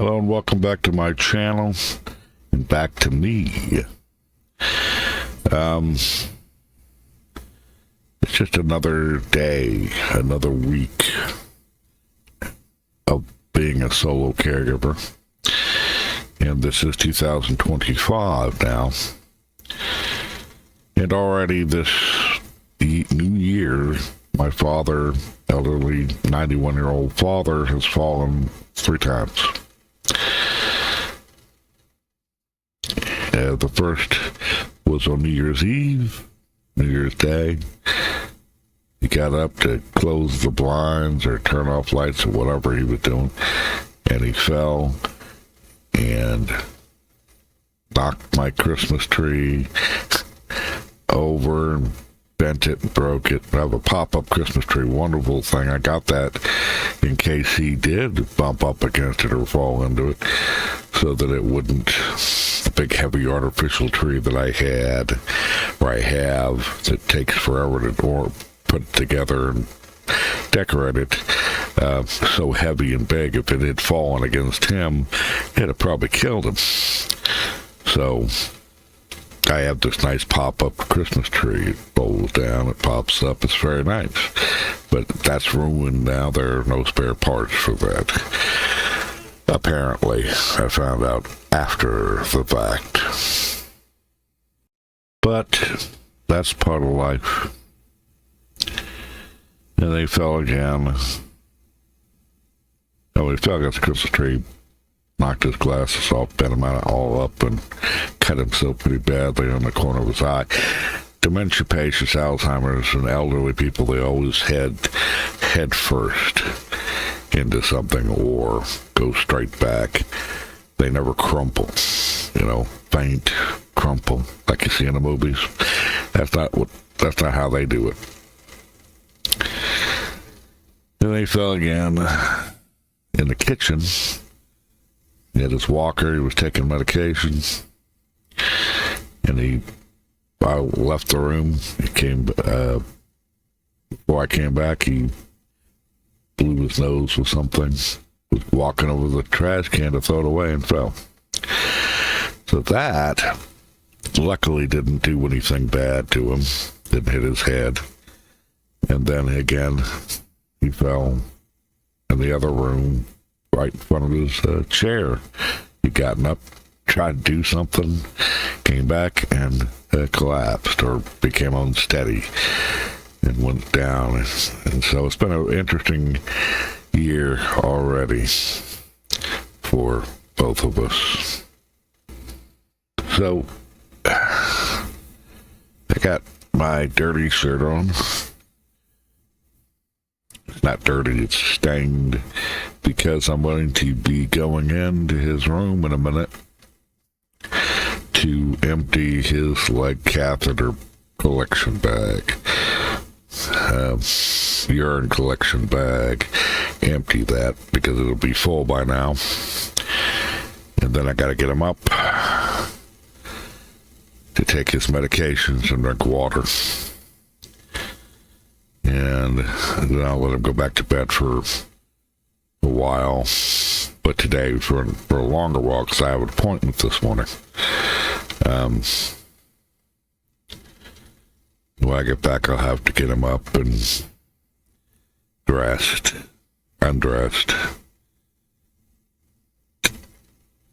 Hello and welcome back to my channel and back to me. It's just another day, another week of being a solo caregiver. And this is 2025 now. And already this new year, my father, elderly 91-year-old father, has fallen 3 times. The first was on New Year's Eve, New Year's Day. He got up to close the blinds or turn off lights or whatever he was doing, and he fell and knocked my Christmas tree over and bent it and broke it. I have a pop-up Christmas tree, wonderful thing. I got that in case he did bump up against it or fall into it, so that it wouldn't, the big heavy artificial tree that I had, or I have, that takes forever to put it together and decorate it, so heavy and big, if it had fallen against him, it'd have probably killed him. So I have this nice pop-up Christmas tree. It folds down, it pops up. It's very nice. But that's ruined now. There are no spare parts for that. Apparently, I found out after the fact. But that's part of life. And they fell again. Oh, he fell against the Christmas tree, knocked his glasses off, bent them all up, and cut himself pretty badly on the corner of his eye. Dementia patients, Alzheimer's, and elderly people, they always head first into something or go straight back. They never crumple, faint, crumple, like you see in the movies. That's not how they do it. Then he fell again in the kitchen. He had his walker, he was taking medications, and I left the room. He came, before I came back, he blew his nose with something, was walking over the trash can to throw it away and fell. So that, luckily, didn't do anything bad to him, didn't hit his head. And then again, he fell in the other room, right in front of his chair. He'd gotten up, tried to do something, came back and collapsed or became unsteady and went down. And so it's been an interesting year already for both of us. So I got my dirty shirt on. It's not dirty, it's stained, because I'm going to be going into his room in a minute to empty his leg catheter collection bag, urine collection bag, empty that because it'll be full by now. And then I gotta get him up to take his medications and drink water. And then I'll let him go back to bed for a while. But today, for a longer while, because I have an appointment this morning. When I get back, I'll have to get him up and undressed,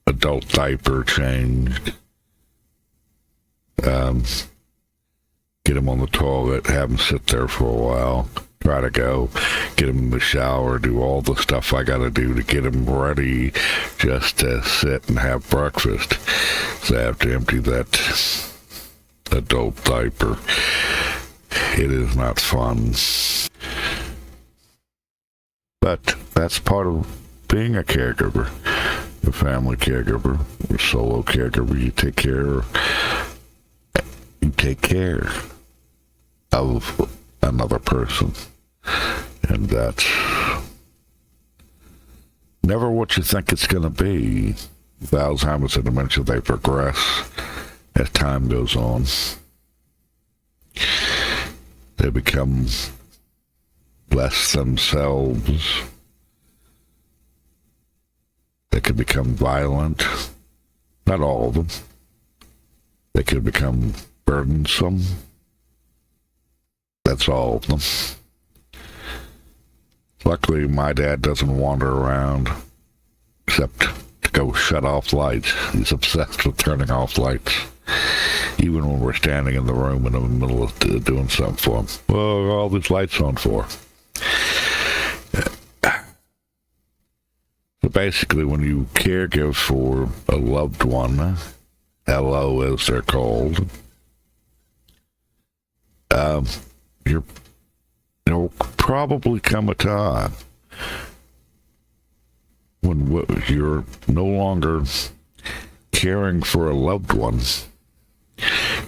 adult diaper changed, get him on the toilet, have him sit there for a while, try to go, get him in the shower, do all the stuff I gotta do to get him ready just to sit and have breakfast. So I have to empty that adult diaper. It is not fun. But that's part of being a caregiver, a family caregiver, a solo caregiver. You take care of another person. And that's never what you think it's going to be. With Alzheimer's and dementia, they progress as time goes on. They become less themselves. They could become violent. Not all of them. They could become burdensome. That's all of them. Luckily, my dad doesn't wander around except to go shut off lights. He's obsessed with turning off lights. Even when we're standing in the room in the middle of doing something for him. Well, what are all these lights on for? So basically, when you caregive for a loved one, LO as they're called, there'll probably come a time when you're no longer caring for a loved one,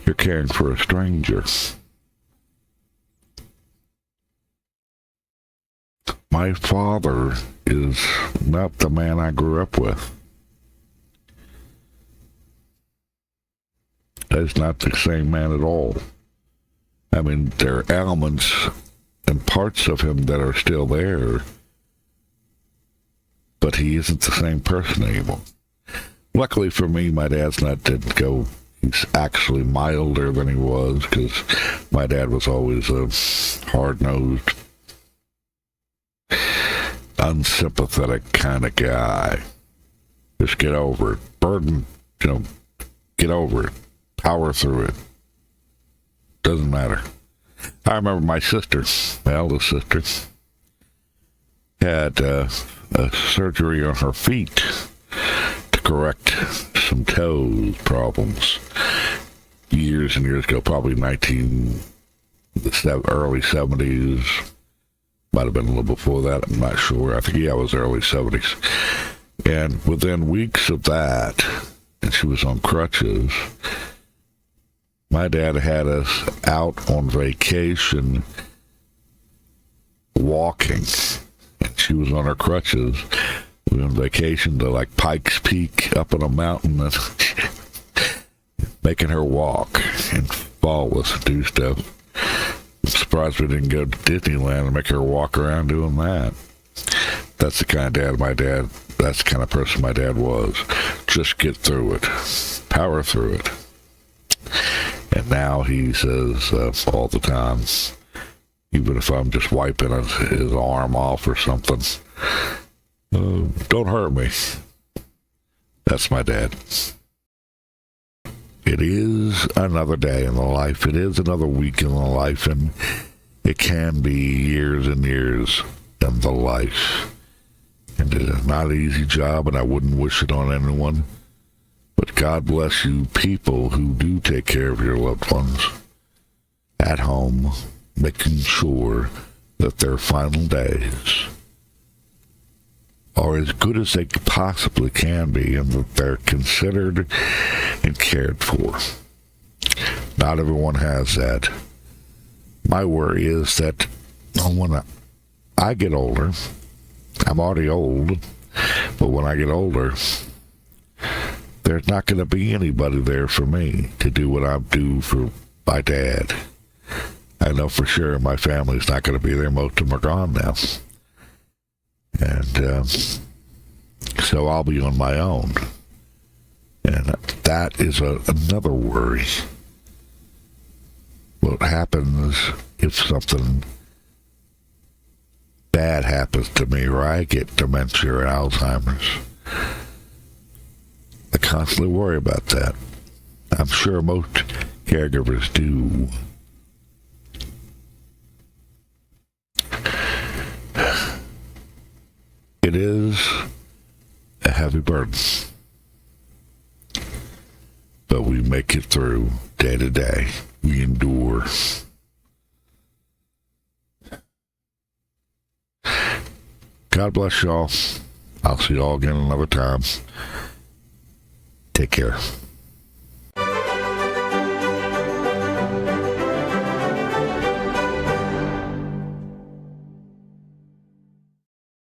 you're caring for a stranger. My father is not the man I grew up with. He's not the same man at all. I mean, there are elements and parts of him that are still there, but he isn't the same person anymore. Luckily for me, my dad's not dead to go. He's actually milder than he was, because my dad was always a hard-nosed, unsympathetic kind of guy. Just get over it. Burden, get over it. Power through it. Doesn't matter. I remember my sister, my eldest sister, had a surgery on her feet to correct some toe problems years and years ago, probably early 70s. Might have been a little before that, I'm not sure. I think, it was early 70s. And within weeks of that, and she was on crutches, my dad had us out on vacation walking. And she was on her crutches. We were on vacation to like Pikes Peak up on a mountain and making her walk and follow us and do stuff. I'm surprised we didn't go to Disneyland and make her walk around doing that. That's the kind of that's the kind of person my dad was. Just get through it. Power through it. And now he says all the time, even if I'm just wiping his arm off or something, don't hurt me. That's my dad. It is another day in the life. It is another week in the life, and it can be years and years in the life. And it is not an easy job, and I wouldn't wish it on anyone. But God bless you people who do take care of your loved ones at home, making sure that their final days are as good as they possibly can be, and that they're considered and cared for. Not everyone has that. My worry is that when I get older, I'm already old, but when I get older, there's not going to be anybody there for me to do what I do for my dad. I know for sure my family's not going to be there. Most of them are gone now. And so I'll be on my own. And that is another worry. What happens if something bad happens to me, or I get dementia or Alzheimer's? I constantly worry about that. I'm sure most caregivers do. It is a heavy burden, but we make it through day to day. We endure. God bless y'all. I'll see y'all again another time. Take care.